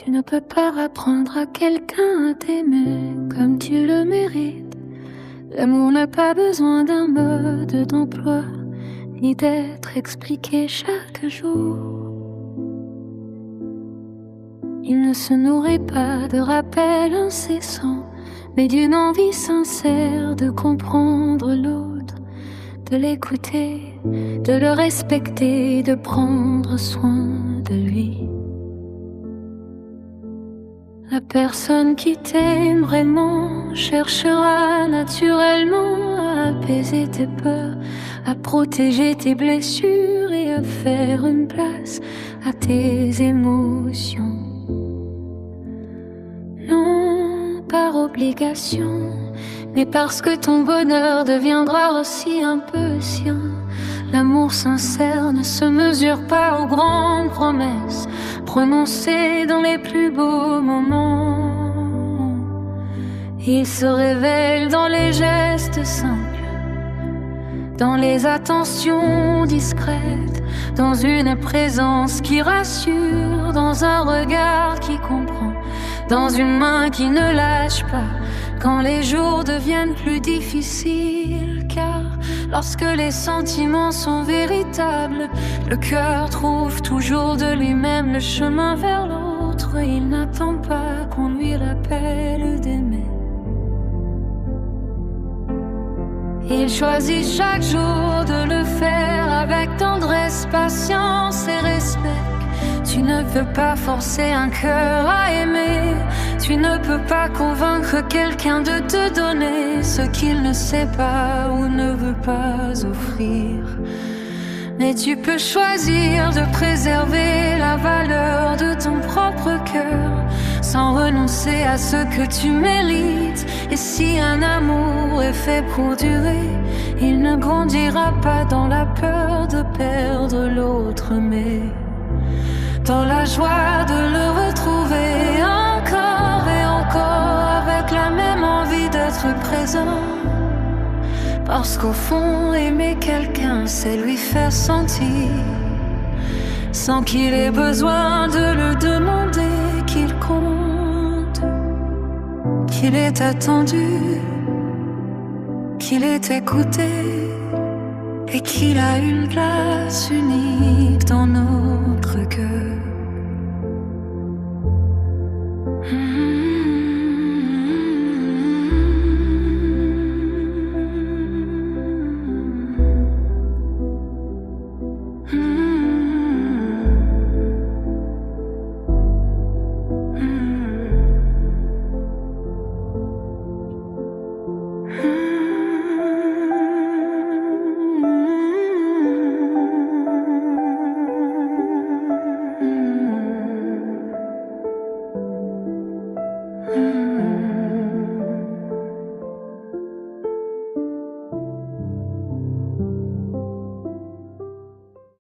Tu ne peux pas apprendre à quelqu'un à t'aimer comme tu le mérites. L'amour n'a pas besoin d'un mode d'emploi, ni d'être expliqué chaque jour. Il ne se nourrit pas de rappels incessants, mais d'une envie sincère de comprendre l'autre, de l'écouter, de le respecter, de prendre soin de lui. La personne qui t'aime vraiment cherchera naturellement à apaiser tes peurs, à protéger tes blessures et à faire une place à tes émotions. Non, par obligation, mais parce que ton bonheur deviendra aussi un peu sien. L'amour sincère ne se mesure pas aux grandes promesses prononcées dans les plus beaux moments. Il se révèle dans les gestes simples, dans les attentions discrètes, dans une présence qui rassure, dans un regard qui comprend, dans une main qui ne lâche pas quand les jours deviennent plus difficiles. Car lorsque les sentiments sont véritables, le cœur trouve toujours de lui-même le chemin vers l'autre. Il n'attend pas qu'on lui rappelle d'aimer. Il choisit chaque jour de le faire avec tendresse, patience et respect. Tu ne peux pas forcer un cœur à aimer. Tu ne peux pas convaincre quelqu'un de te donner ce qu'il ne sait pas ou ne veut pas offrir. Mais tu peux choisir de préserver la valeur de ton propre cœur sans renoncer à ce que tu mérites. Et si un amour est fait pour durer, il ne grandira pas dans la peur de perdre l'autre, mais dans la joie de le retrouver encore et encore, avec la même envie d'être présent. Parce qu'au fond, aimer quelqu'un, c'est lui faire sentir, sans qu'il ait besoin de le demander, qu'il compte, qu'il est attendu, qu'il est écouté, et qu'il a une place unique dans notre cœur.